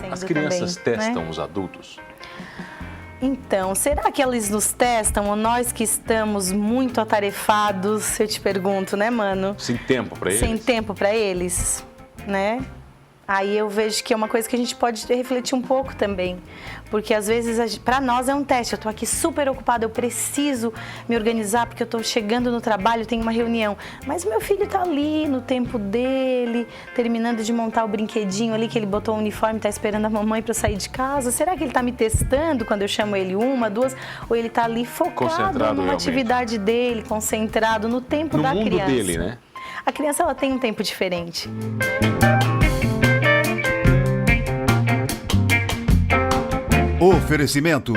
acontecendo As crianças também, testam né? os adultos? Então, será que eles nos testam ou nós que estamos muito atarefados? Eu te pergunto, né, mano? Sem tempo para eles? Sem tempo para eles, né? Aí eu vejo que é uma coisa que a gente pode refletir um pouco também, porque às vezes para nós é um teste. Eu tô aqui super ocupada, eu preciso me organizar porque eu tô chegando no trabalho, tenho uma reunião. Mas meu filho tá ali no tempo dele, terminando de montar o brinquedinho ali que ele botou o uniforme, tá esperando a mamãe para eu sair de casa. Será que ele tá me testando quando eu chamo ele uma, duas, ou ele tá ali focado numa realmente. atividade dele, concentrado no tempo da criança? No mundo dele, né? A criança ela tem um tempo diferente. Oferecimento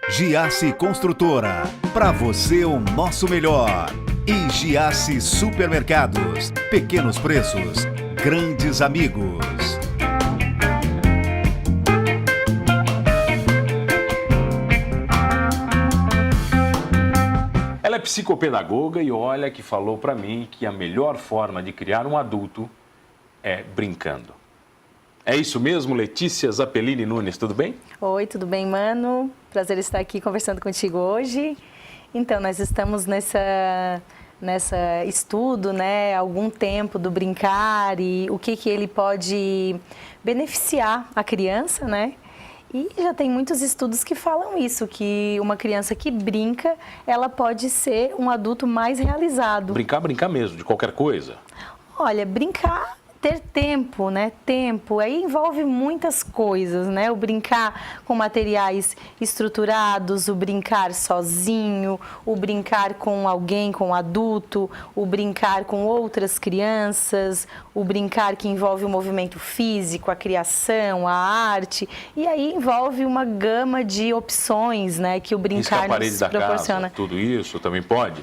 Giasse Construtora. Para você o nosso melhor. E Giasse Supermercados. Pequenos preços, grandes amigos. Ela é psicopedagoga e olha que falou para mim que a melhor forma de criar um adulto é brincando. É isso mesmo, Letícia Zappellini Nunes, tudo bem? Oi, tudo bem, mano? Prazer estar aqui conversando contigo hoje. Então, nós estamos nessa estudo, né, há algum tempo do brincar e o que ele pode beneficiar a criança, né? E já tem muitos estudos que falam isso, que uma criança que brinca, ela pode ser um adulto mais realizado. Brincar mesmo, de qualquer coisa? Olha, brincar... Ter tempo, né? Tempo, aí envolve muitas coisas, né? O brincar com materiais estruturados, o brincar sozinho, o brincar com alguém, com um adulto, o brincar com outras crianças, o brincar que envolve o movimento físico, a criação, a arte, e aí envolve uma gama de opções, né? Que o brincar nos proporciona. Casa, tudo isso também pode?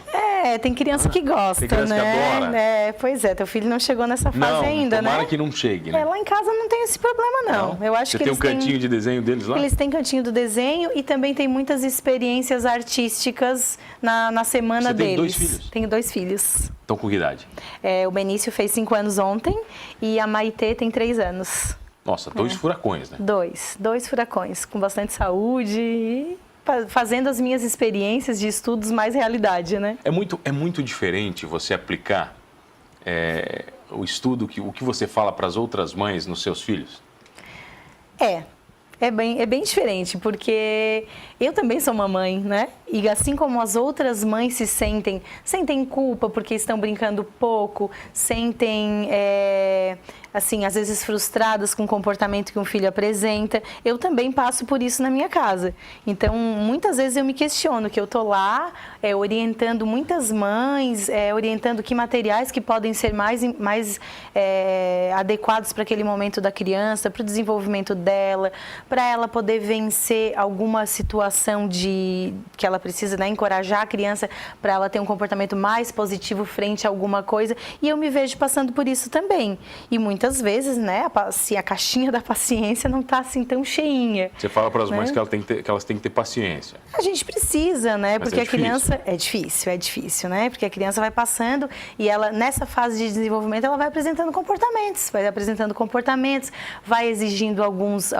Tem criança que gosta, tem criança né? Que adora. Pois é, teu filho não chegou nessa fase ainda, tomara né? que não chegue, né? Lá em casa não tem esse problema, não. Eu acho que tem eles um cantinho de desenho deles lá? Eles têm cantinho do desenho e também tem muitas experiências artísticas na semana deles. Você tem 2 filhos? Tenho 2 filhos. Então, com que idade? O Benício fez 5 anos ontem e a Maitê tem 3 anos. Nossa, 2 furacões, né? 2 furacões, com bastante saúde e... fazendo as minhas experiências de estudos mais realidade, né? É muito diferente você aplicar o estudo, o que você fala para as outras mães nos seus filhos? É bem diferente, porque eu também sou mamãe, né? E assim como as outras mães sentem culpa porque estão brincando pouco, sentem, assim, às vezes frustradas com o comportamento que um filho apresenta, eu também passo por isso na minha casa. Então, muitas vezes eu me questiono, que eu tô lá orientando muitas mães, orientando que materiais que podem ser mais adequados para aquele momento da criança, para o desenvolvimento dela, para ela poder vencer alguma situação que ela precisa, né, encorajar a criança para ela ter um comportamento mais positivo frente a alguma coisa. E eu me vejo passando por isso também. E muitas vezes, né, a caixinha da paciência não está assim tão cheinha. Você fala para as mães que elas têm que ter paciência. A gente precisa, né? Mas porque a criança... É difícil, né? Porque a criança vai passando e ela, nessa fase de desenvolvimento, ela vai apresentando comportamentos, vai exigindo alguns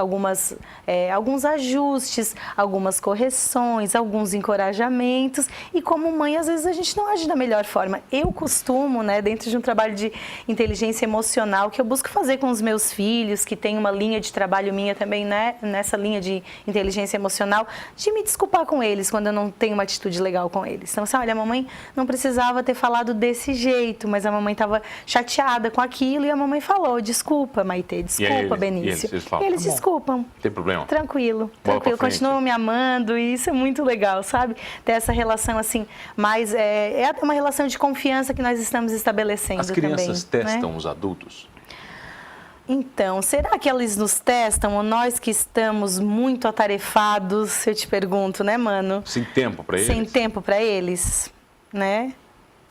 ajustes, algumas correções, alguns encorajamentos. E como mãe, às vezes a gente não age da melhor forma. Eu costumo, né, dentro de um trabalho de inteligência emocional que eu busco fazer com os meus filhos, que tem uma linha de trabalho minha também, né, nessa linha de inteligência emocional, de me desculpar com eles quando eu não tenho uma atitude legal com eles. Então, assim, olha, a mamãe não precisava ter falado desse jeito, mas a mamãe estava chateada com aquilo e a mamãe falou, desculpa, Maitê, desculpa, Benício. E eles desculpam. Não tem problema. Tranquilo, continuam me amando e isso é muito legal, sabe? Ter essa relação assim, mas é uma relação de confiança que nós estamos estabelecendo também. As crianças testam, né, os adultos? Então, será que eles nos testam ou nós que estamos muito atarefados, eu te pergunto, né, mano? Sem tempo para eles? Sem tempo para eles, né?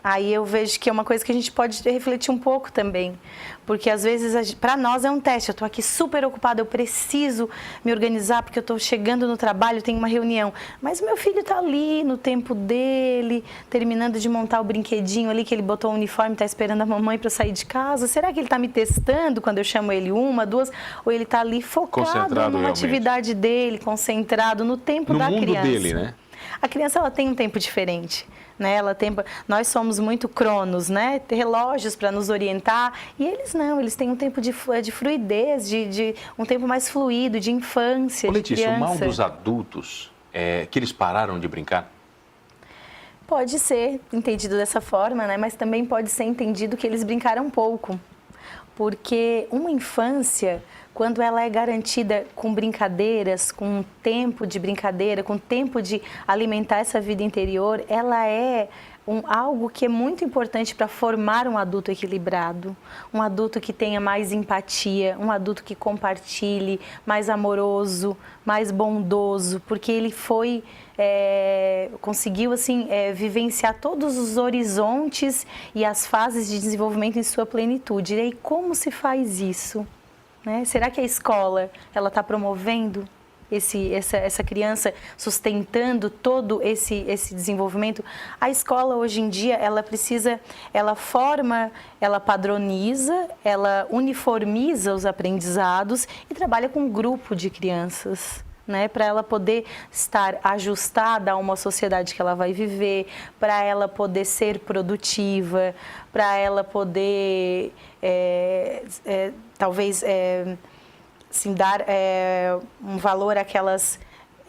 Aí eu vejo que é uma coisa que a gente pode refletir um pouco também, porque às vezes para nós é um teste. Eu estou aqui super ocupada, eu preciso me organizar porque eu estou chegando no trabalho, tenho uma reunião. Mas o meu filho está ali no tempo dele, terminando de montar o brinquedinho ali que ele botou o uniforme, está esperando a mamãe para sair de casa. Será que ele está me testando quando eu chamo ele uma, duas? Ou ele está ali focado numa realmente. atividade dele, concentrado no tempo da criança? No mundo dele, né? A criança ela tem um tempo diferente. Né? Nós somos muito cronos, né? Relógios para nos orientar, e eles não, eles têm um tempo de fluidez, de um tempo mais fluido, de infância, Letícia, de criança. o mal dos adultos é que eles pararam de brincar? Pode ser entendido dessa forma, né? Mas também pode ser entendido que eles brincaram pouco. Porque uma infância, quando ela é garantida com brincadeiras, com tempo de brincadeira, com tempo de alimentar essa vida interior, ela é algo que é muito importante para formar um adulto equilibrado, um adulto que tenha mais empatia, um adulto que compartilhe, mais amoroso, mais bondoso, porque ele conseguiu assim vivenciar todos os horizontes e as fases de desenvolvimento em sua plenitude. E aí, como se faz isso? Né? Será que a escola ela está promovendo essa criança, sustentando todo esse desenvolvimento? A escola hoje em dia ela forma, ela padroniza, ela uniformiza os aprendizados e trabalha com um grupo de crianças. Né, para ela poder estar ajustada a uma sociedade que ela vai viver, para ela poder ser produtiva, para ela poder, talvez, assim, dar um valor àquelas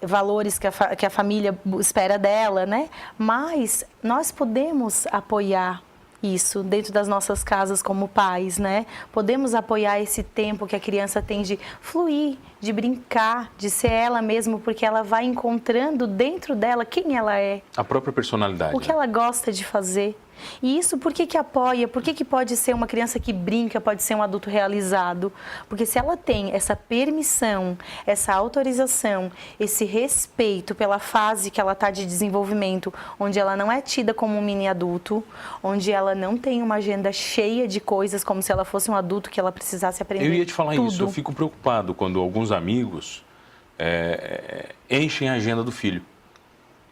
valores que a família espera dela, né? Mas nós podemos apoiar isso dentro das nossas casas como pais, né? Podemos apoiar esse tempo que a criança tem de fluir, de brincar, de ser ela mesma, porque ela vai encontrando dentro dela quem ela é. A própria personalidade. O que ela gosta de fazer. E isso por que apoia? Por que pode ser uma criança que brinca, pode ser um adulto realizado? Porque se ela tem essa permissão, essa autorização, esse respeito pela fase que ela está de desenvolvimento, onde ela não é tida como um mini adulto, onde ela não tem uma agenda cheia de coisas, como se ela fosse um adulto que ela precisasse aprender tudo. Eu ia te falar isso, eu fico preocupado quando alguns amigos enchem a agenda do filho.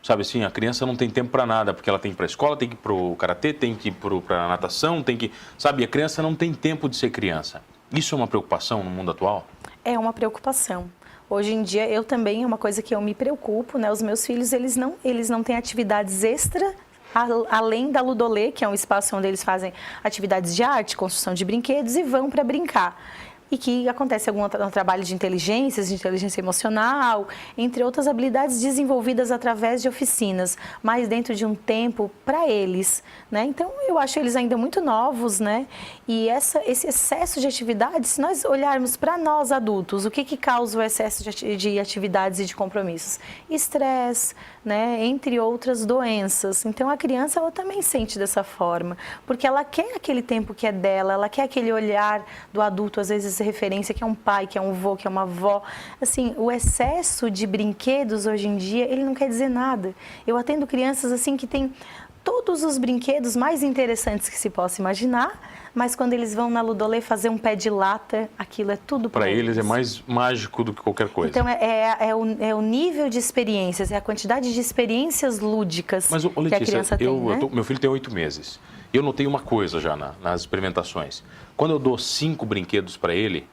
Sabe assim, a criança não tem tempo para nada, porque ela tem que ir para a escola, tem que ir para o karatê, tem que ir para a natação, tem que... Sabe, a criança não tem tempo de ser criança. Isso é uma preocupação no mundo atual? É uma preocupação. Hoje em dia, eu também, é uma coisa que eu me preocupo, né? Os meus filhos, eles não têm atividades extra, além da Ludolê, que é um espaço onde eles fazem atividades de arte, construção de brinquedos e vão para brincar. E que acontece algum trabalho de inteligência emocional, entre outras habilidades desenvolvidas através de oficinas, mas dentro de um tempo para eles, né? Então, eu acho eles ainda muito novos, né? E esse excesso de atividades, se nós olharmos para nós adultos, o que causa o excesso de atividades e de compromissos? Estresse, né? Entre outras doenças. Então, a criança, ela também sente dessa forma, porque ela quer aquele tempo que é dela, ela quer aquele olhar do adulto, às vezes, referência, que é um pai, que é um avô, que é uma avó. Assim, o excesso de brinquedos hoje em dia, ele não quer dizer nada. Eu atendo crianças assim que têm todos os brinquedos mais interessantes que se possa imaginar, mas quando eles vão na Ludolê fazer um pé de lata, aquilo é tudo para eles. É mais mágico do que qualquer coisa. Então, é o nível de experiências, é a quantidade de experiências lúdicas. Mas, Letícia, que a criança tem, né? Meu filho tem 8 meses. Eu notei uma coisa já nas experimentações. Quando eu dou 5 brinquedos para ele,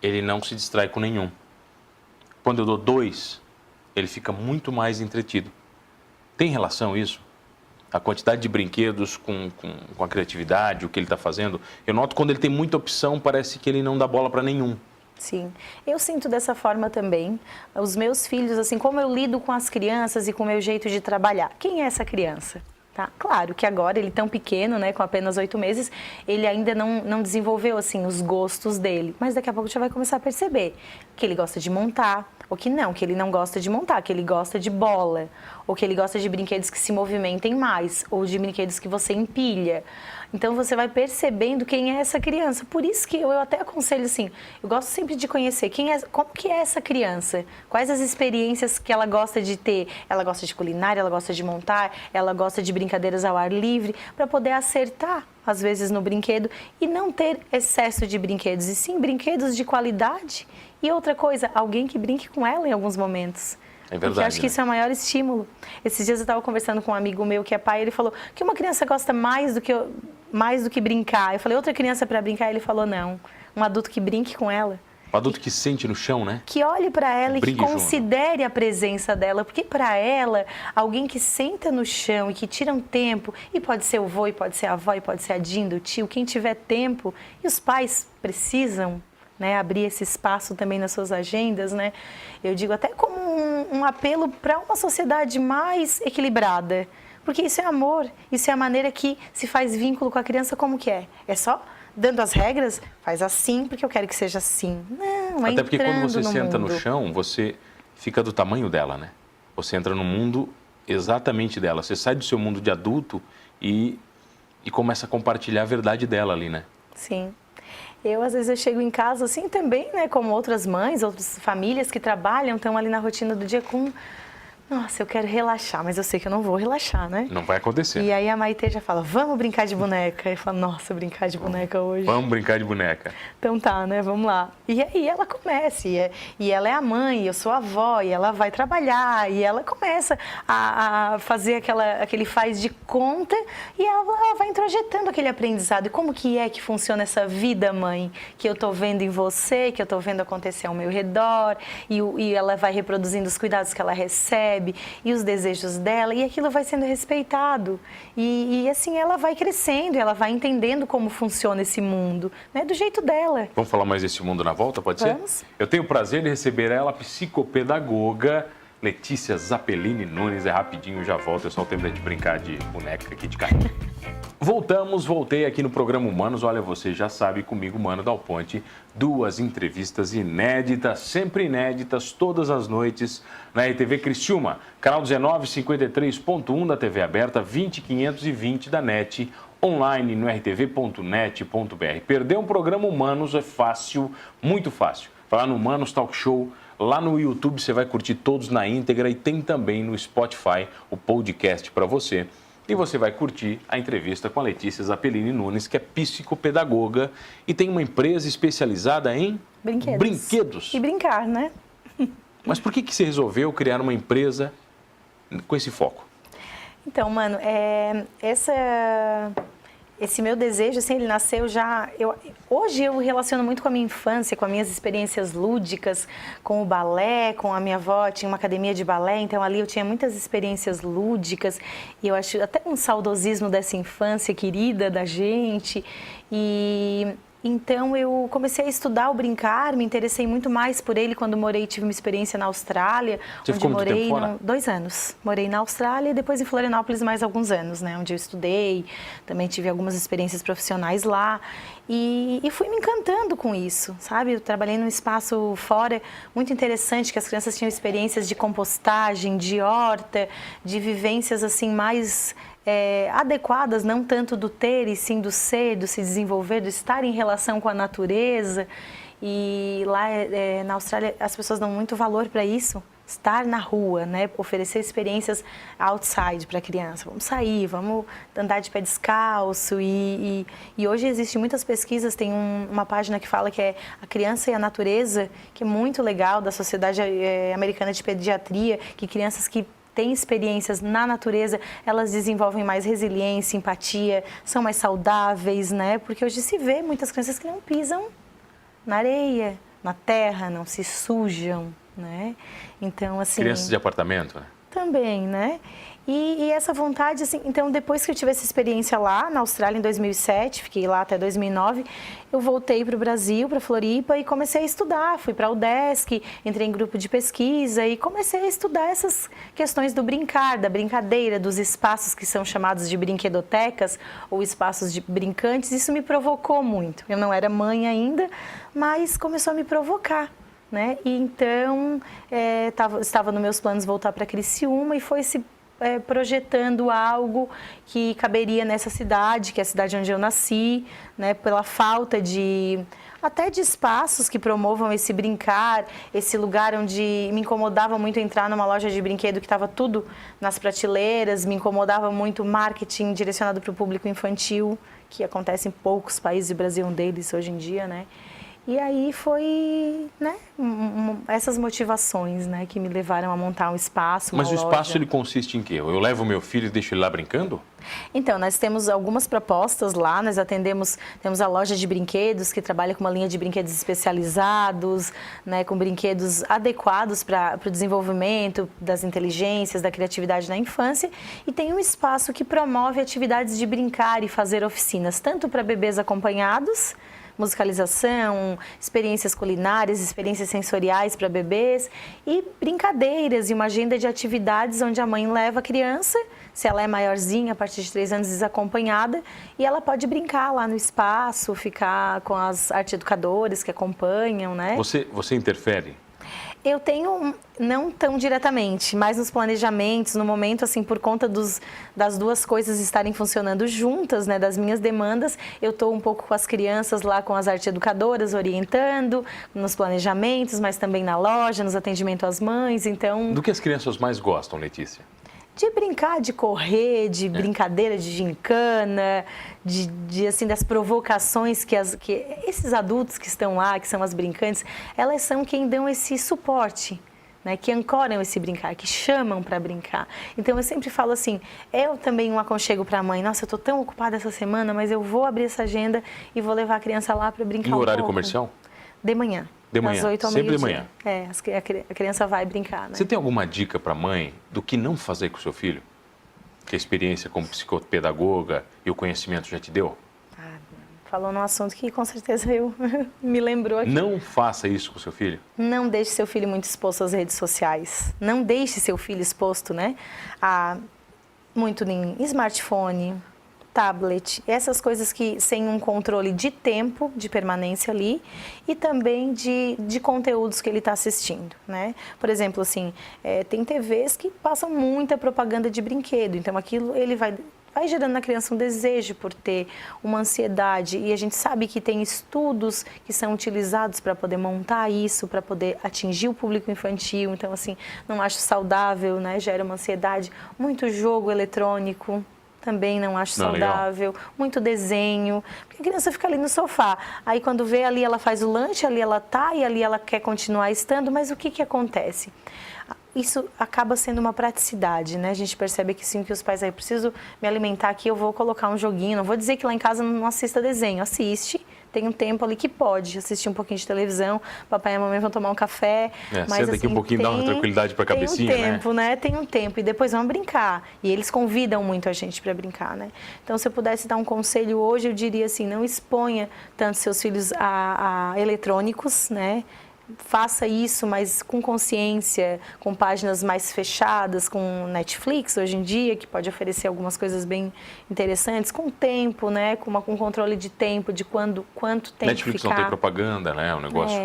ele não se distrai com nenhum. Quando eu dou 2, ele fica muito mais entretido. Tem relação isso? A quantidade de brinquedos com a criatividade, o que ele está fazendo? Eu noto quando ele tem muita opção, parece que ele não dá bola para nenhum. Sim, eu sinto dessa forma também. Os meus filhos, assim, como eu lido com as crianças e com o meu jeito de trabalhar. Quem é essa criança? Tá? Claro que agora, ele tão pequeno, né, com apenas 8 meses, ele ainda não desenvolveu assim, os gostos dele. Mas daqui a pouco já vai começar a perceber que ele gosta de montar, ou que ele não gosta de montar, que ele gosta de bola, ou que ele gosta de brinquedos que se movimentem mais, ou de brinquedos que você empilha. Então você vai percebendo quem é essa criança. Por isso que eu até aconselho assim, eu gosto sempre de conhecer como que é essa criança, quais as experiências que ela gosta de ter. Ela gosta de culinária, ela gosta de montar, ela gosta de brincadeiras ao ar livre, para poder acertar às vezes no brinquedo e não ter excesso de brinquedos, e sim brinquedos de qualidade. E outra coisa, alguém que brinque com ela em alguns momentos. É verdade. Porque eu acho que isso é o maior estímulo. Esses dias eu estava conversando com um amigo meu que é pai, ele falou que uma criança gosta mais do que brincar. Eu falei, outra criança para brincar? Ele falou, não. Um adulto que brinque com ela. Um adulto que sente no chão, né? Que olhe para ela e que considere a presença dela. Porque para ela, alguém que senta no chão e que tira um tempo, e pode ser o avô, e pode ser a avó, e pode ser a Dinda, o tio, quem tiver tempo, e os pais precisam, né, abrir esse espaço também nas suas agendas, né? Eu digo até como um apelo para uma sociedade mais equilibrada, porque isso é amor, isso é a maneira que se faz vínculo com a criança. Como que é? É só dando as regras, faz assim porque eu quero que seja assim. Não, é até porque quando você senta mundo. no chão, você fica do tamanho dela, né? Você entra no mundo exatamente dela, você sai do seu mundo de adulto e começa a compartilhar a verdade dela ali, né? Sim. Às vezes, eu chego em casa assim também, né? Como outras mães, outras famílias que trabalham, estão ali na rotina do dia com... Nossa, eu quero relaxar, mas eu sei que eu não vou relaxar, né? Não vai acontecer. E aí a Maitê já fala, vamos brincar de boneca. Eu falo, nossa, brincar de boneca hoje. Vamos brincar de boneca. Então tá, né? Vamos lá. E aí ela começa, e ela é a mãe, eu sou a avó, e ela vai trabalhar, e ela começa a fazer aquele faz de conta, e ela vai introjetando aquele aprendizado. E como que é que funciona essa vida, mãe? Que eu tô vendo em você, que eu tô vendo acontecer ao meu redor, e ela vai reproduzindo os cuidados que ela recebe, e os desejos dela, e aquilo vai sendo respeitado. E assim ela vai crescendo, ela vai entendendo como funciona esse mundo, né, do jeito dela. Vamos falar mais desse mundo na volta, pode Vamos. ser? Eu tenho o prazer de receber ela, a psicopedagoga Letícia Zappellini Nunes. É rapidinho, já volto, é só o tempo de brincar de boneca aqui de carrinho. Voltei aqui no programa Humanos. Olha, você já sabe, comigo, Mano Dal Ponte, 2 entrevistas inéditas, sempre inéditas, todas as noites, na RTV Criciúma, canal 1953.1 da TV aberta, 20520 da NET, online no rtv.net.br. Perder um programa Humanos é fácil, muito fácil. Vai lá no Humanos Talk Show, lá no YouTube você vai curtir todos na íntegra, e tem também no Spotify o podcast para você. E você vai curtir a entrevista com a Letícia Zappellini Nunes, que é psicopedagoga e tem uma empresa especializada em brinquedos. E brincar, né? Mas por que você resolveu criar uma empresa com esse foco? Então, Mano, esse meu desejo, assim, ele nasceu já... Hoje eu relaciono muito com a minha infância, com as minhas experiências lúdicas, com o balé, com a minha avó, tinha uma academia de balé, então ali eu tinha muitas experiências lúdicas, e eu acho até um saudosismo dessa infância querida da gente. Então eu comecei a estudar o brincar, me interessei muito mais por ele quando tive uma experiência na Austrália. Você ficou muito tempo fora? 2 anos. Morei na Austrália e depois em Florianópolis mais alguns anos, né? Onde eu estudei, também tive algumas experiências profissionais lá. E fui me encantando com isso, sabe? Eu trabalhei num espaço fora muito interessante, que as crianças tinham experiências de compostagem, de horta, de vivências assim mais... adequadas, não tanto do ter e sim do ser, do se desenvolver, do estar em relação com a natureza. E lá na Austrália as pessoas dão muito valor para isso, estar na rua, né? Oferecer experiências outside para a criança. Vamos sair, vamos andar de pé descalço. E hoje existem muitas pesquisas, tem uma página que fala que é a criança e a natureza, que é muito legal, da Sociedade Americana de Pediatria, que crianças que têm experiências na natureza, elas desenvolvem mais resiliência, empatia, são mais saudáveis, né? Porque hoje se vê muitas crianças que não pisam na areia, na terra, não se sujam, né? Então, assim... Crianças de apartamento, né? Também, né? E essa vontade, assim, então depois que eu tive essa experiência lá na Austrália em 2007, fiquei lá até 2009, eu voltei para o Brasil, para Floripa, e comecei a estudar. Fui para a UDESC, entrei em grupo de pesquisa e comecei a estudar essas questões do brincar, da brincadeira, dos espaços que são chamados de brinquedotecas ou espaços de brincantes. Isso me provocou muito. Eu não era mãe ainda, mas começou a me provocar, né? E então estava nos meus planos voltar para Criciúma, e foi esse projetando algo que caberia nessa cidade, que é a cidade onde eu nasci, né, pela falta até de espaços que promovam esse brincar, esse lugar onde me incomodava muito entrar numa loja de brinquedo que estava tudo nas prateleiras, me incomodava muito o marketing direcionado para o público infantil, que acontece em poucos países, o Brasil é um deles hoje em dia, né? E aí foi, né, essas motivações, né, que me levaram a montar um espaço, uma Mas o loja. espaço, ele consiste em quê? Eu levo meu filho e deixo ele lá brincando? Então, nós temos algumas propostas lá, nós temos a loja de brinquedos, que trabalha com uma linha de brinquedos especializados, né, com brinquedos adequados para o desenvolvimento das inteligências, da criatividade na infância, e tem um espaço que promove atividades de brincar e fazer oficinas, tanto para bebês acompanhados, musicalização, experiências culinárias, experiências sensoriais para bebês e brincadeiras e uma agenda de atividades onde a mãe leva a criança, se ela é maiorzinha, a partir de 3 anos desacompanhada, e ela pode brincar lá no espaço, ficar com as arte-educadoras que acompanham, né? Você interfere? Eu tenho, não tão diretamente, mas nos planejamentos, no momento, assim, por conta das duas coisas estarem funcionando juntas, né, das minhas demandas, eu estou um pouco com as crianças lá, com as arte-educadoras, orientando nos planejamentos, mas também na loja, nos atendimentos às mães, então... Do que as crianças mais gostam, Letícia? De brincar, de correr, de brincadeira, de gincana, assim, das provocações que esses adultos que estão lá, que são as brincantes, elas são quem dão esse suporte, né, que ancoram esse brincar, que chamam para brincar. Então, eu sempre falo assim, também um aconchego para a mãe, nossa, eu estou tão ocupada essa semana, mas eu vou abrir essa agenda e vou levar a criança lá para brincar No um horário pouco. comercial? De manhã. De manhã, às 8 ao sempre de meio-dia. manhã. A criança vai brincar, né? Você tem alguma dica para a mãe do que não fazer com o seu filho? Que a experiência como psicopedagoga e o conhecimento já te deu? Falou num assunto que com certeza eu me lembrou aqui. Não faça isso com o seu filho? Não deixe seu filho muito exposto às redes sociais. Não deixe seu filho exposto, né, muito em smartphone, tablet, essas coisas que sem um controle de tempo de permanência ali e também de conteúdos que ele está assistindo, né? Por exemplo, assim, tem TVs que passam muita propaganda de brinquedo, então aquilo ele vai gerando na criança um desejo por ter, uma ansiedade, e a gente sabe que tem estudos que são utilizados para poder montar isso, para poder atingir o público infantil, então assim, não acho saudável, né? Gera uma ansiedade, muito jogo eletrônico, também não acho saudável, muito desenho, porque a criança fica ali no sofá, aí quando vê ali ela faz o lanche, ali ela tá e ali ela quer continuar estando, mas o que acontece? Isso acaba sendo uma praticidade, né? A gente percebe que sim, que os pais aí, preciso me alimentar aqui, eu vou colocar um joguinho, não vou dizer que lá em casa não assista desenho, assiste, tem um tempo ali que pode assistir um pouquinho de televisão, papai e a mamãe vão tomar um café, mas senta aqui um pouquinho, dá uma tranquilidade para a cabecinha, tem um tempo, né? Tem um tempo, e depois vão brincar, e eles convidam muito a gente para brincar, né? Então, se eu pudesse dar um conselho hoje, eu diria assim, não exponha tanto seus filhos a eletrônicos, né? Faça isso, mas com consciência, com páginas mais fechadas, com Netflix hoje em dia, que pode oferecer algumas coisas bem interessantes, com tempo, né? Com controle de tempo, de quanto tempo Netflix ficar. não tem propaganda, né? O negócio.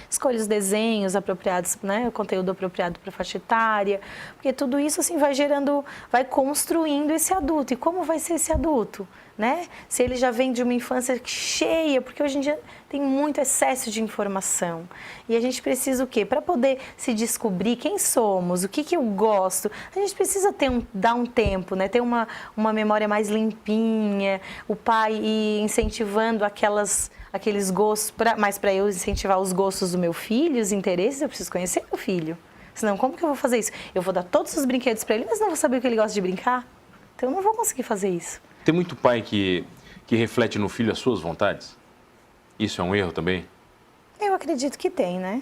Escolha os desenhos apropriados, né? O conteúdo apropriado para a faixa etária, porque tudo isso assim vai construindo esse adulto. E como vai ser esse adulto? Né? Se ele já vem de uma infância cheia, porque hoje em dia tem muito excesso de informação. E a gente precisa o quê? Para poder se descobrir quem somos, o que eu gosto, a gente precisa dar um tempo, né? Ter uma memória mais limpinha, o pai ir incentivando aqueles gostos, mas para eu incentivar os gostos do meu filho, os interesses, eu preciso conhecer meu filho. Senão, como que eu vou fazer isso? Eu vou dar todos os brinquedos para ele, mas não vou saber o que ele gosta de brincar? Então, eu não vou conseguir fazer isso. Tem muito pai que reflete no filho as suas vontades? Isso é um erro também? Eu acredito que tem, né?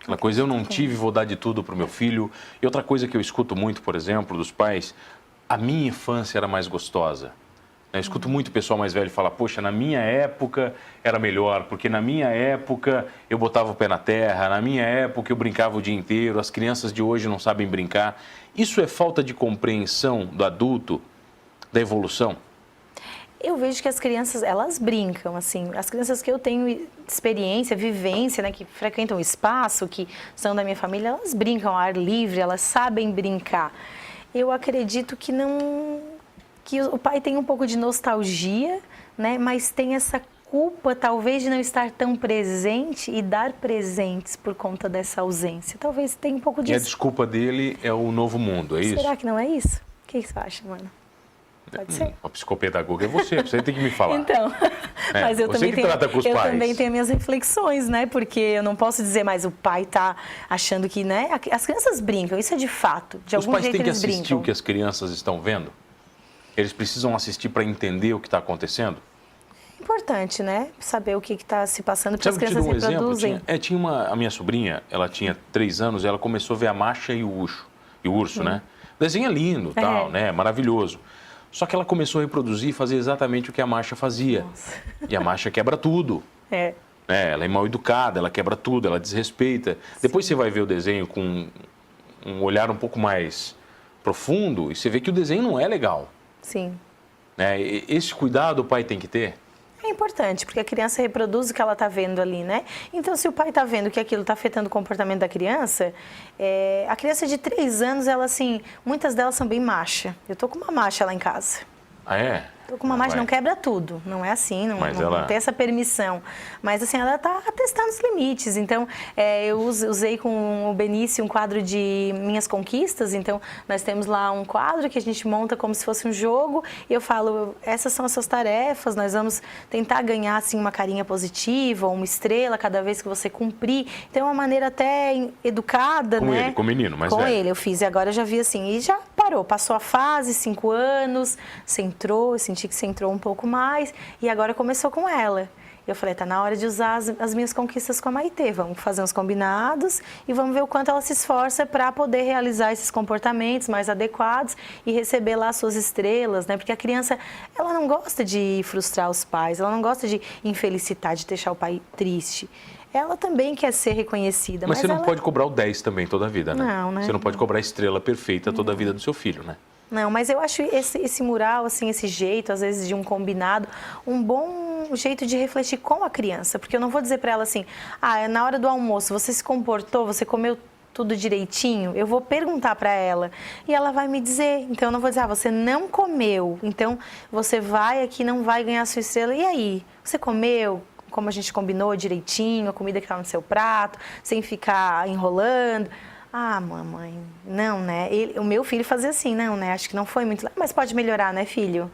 Aquela coisa, eu não tive, vou dar de tudo para o meu filho. E outra coisa que eu escuto muito, por exemplo, dos pais, a minha infância era mais gostosa. Eu escuto muito o pessoal mais velho falar, poxa, na minha época era melhor, porque na minha época eu botava o pé na terra, na minha época eu brincava o dia inteiro, as crianças de hoje não sabem brincar. Isso é falta de compreensão do adulto, da evolução? Eu vejo que as crianças, elas brincam, assim, as crianças que eu tenho experiência, vivência, né, que frequentam o espaço, que são da minha família, elas brincam ao ar livre, elas sabem brincar. Eu acredito que não, que o pai tem um pouco de nostalgia, né? Mas tem essa culpa, talvez, de não estar tão presente e dar presentes por conta dessa ausência. Talvez tenha um pouco disso. E a desculpa dele é o novo mundo, é isso? Será que não é isso? O que você acha, mano? Pode ser? A psicopedagoga é você tem que me falar. Então, mas eu você também que trata com os pais. também tenho minhas reflexões, né? Porque eu não posso dizer mais o pai tá achando que, né? As crianças brincam, isso é de fato. De algum jeito eles brincam. Os pais têm que assistir o que as crianças estão vendo? Eles precisam assistir para entender o que está acontecendo? É importante, né? Saber o que está se passando, porque as crianças reproduzem. A minha sobrinha, ela tinha 3 anos, ela começou a ver a Masha e o urso, né? Desenho é lindo, tal, né? Maravilhoso. Só que ela começou a reproduzir e fazer exatamente o que a Masha fazia. Nossa. E a Masha quebra tudo. Ela é mal educada, ela quebra tudo, ela desrespeita. Sim. Depois você vai ver o desenho com um olhar um pouco mais profundo e você vê que o desenho não é legal. Sim. Esse cuidado o pai tem que ter. É importante, porque a criança reproduz o que ela está vendo ali, né? Então, se o pai está vendo que aquilo está afetando o comportamento da criança, a criança de 3 anos, ela assim, muitas delas são bem macha. Eu tô com uma macha lá em casa. Ah, é? Tô com uma macha, não quebra tudo, não é assim, não tem essa permissão. Mas assim, ela está testando os limites. Então, eu usei com o Benício um quadro de minhas conquistas. Então, nós temos lá um quadro que a gente monta como se fosse um jogo. E eu falo, essas são as suas tarefas, nós vamos tentar ganhar assim, uma carinha positiva, uma estrela cada vez que você cumprir. Então, é uma maneira até educada, com né? Com ele, com o menino, mas com ele, eu fiz. E agora eu já vi assim, e já parou. Passou a fase, 5 anos, você entrou, eu senti que você entrou um pouco mais, e agora começou com ela. Eu falei, tá na hora de usar as minhas conquistas com a Maitê, vamos fazer uns combinados e vamos ver o quanto ela se esforça para poder realizar esses comportamentos mais adequados e receber lá as suas estrelas, né? Porque a criança, ela não gosta de frustrar os pais, ela não gosta de infelicitar, de deixar o pai triste. Ela também quer ser reconhecida. Mas você não pode cobrar o 10 também toda a vida, né? Não, né? Você não pode cobrar a estrela perfeita toda a vida do seu filho, né? Não, mas eu acho esse mural, assim, esse jeito, às vezes, de um combinado, um bom jeito de refletir com a criança. Porque eu não vou dizer para ela assim, na hora do almoço, você se comportou, você comeu tudo direitinho? Eu vou perguntar para ela e ela vai me dizer. Então, eu não vou dizer, você não comeu, então você vai aqui, não vai ganhar a sua estrela. E aí? Você comeu? Como a gente combinou direitinho, a comida que estava no seu prato, sem ficar enrolando. Ah, mamãe, não, né? O meu filho fazia assim, não, né? Acho que não foi muito... Mas pode melhorar, né, filho?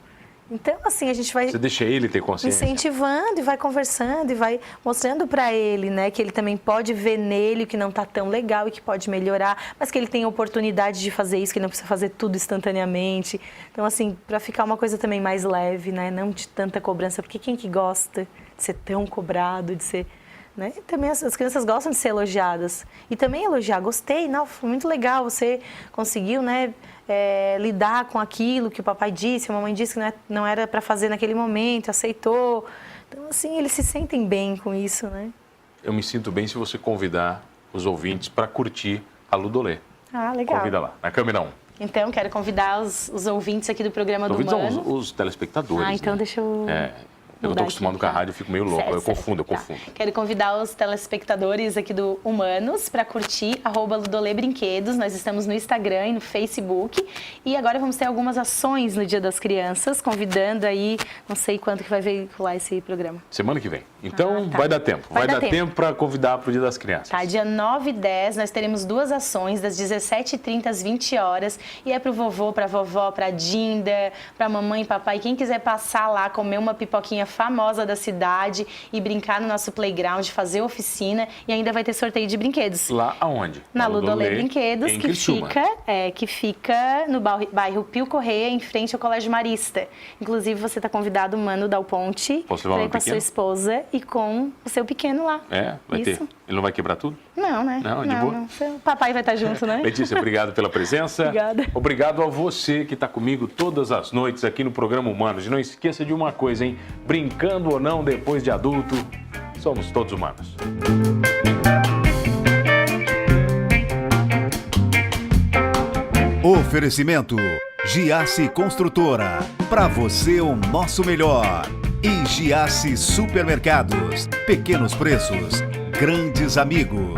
Então, assim, a gente vai... Você deixa ele ter consciência. Incentivando e vai conversando e vai mostrando para ele, né? Que ele também pode ver nele o que não está tão legal e que pode melhorar, mas que ele tem oportunidade de fazer isso, que ele não precisa fazer tudo instantaneamente. Então, assim, para ficar uma coisa também mais leve, né? Não de tanta cobrança, porque quem que gosta de ser tão cobrado, de ser... Né? Também as crianças gostam de ser elogiadas. E também elogiar, gostei, não, foi muito legal, você conseguiu, né, lidar com aquilo que o papai disse, a mamãe disse que não era para fazer naquele momento, aceitou. Então, assim, eles se sentem bem com isso, né? Eu me sinto bem se você convidar os ouvintes para curtir a Ludolê. Ah, legal. Convida lá, na câmera 1. Então, quero convidar os ouvintes aqui do programa do Humano. Os telespectadores. Então, né? Deixa eu... Eu não estou acostumado com a rádio, eu fico meio louco, eu confundo. Quero convidar os telespectadores aqui do Humanos para curtir @Ludolê Brinquedos. Nós estamos no Instagram e no Facebook. E agora vamos ter algumas ações no Dia das Crianças, convidando aí, não sei quanto que vai veicular esse programa. Semana que vem. Então, vai dar tempo. Vai dar tempo para convidar para o Dia das Crianças. Tá, dia 9 e 10, nós teremos 2 ações, das 17h30 às 20 horas. E é para o vovô, para a vovó, para a Dinda, para a mamãe e papai. Quem quiser passar lá, comer uma pipoquinha famosa da cidade e brincar no nosso playground, fazer oficina e ainda vai ter sorteio de brinquedos. Lá aonde? Na Ludolê Brinquedos, que fica no bairro Pio Correia, em frente ao Colégio Marista. Inclusive, você está convidado, Mano Dal Ponte, para ir com a sua esposa e com o seu pequeno lá. Vai ter. Ele não vai quebrar tudo? Não, né? Não, de boa? Não. Papai vai estar junto, né? Letícia, obrigado pela presença. Obrigada. Obrigado a você que está comigo todas as noites aqui no programa Humanos. E não esqueça de uma coisa, hein? Brincando ou não, depois de adulto, somos todos humanos. Oferecimento Giasse Construtora. Para você o nosso melhor. E Giasse Supermercados. Pequenos preços, grandes amigos.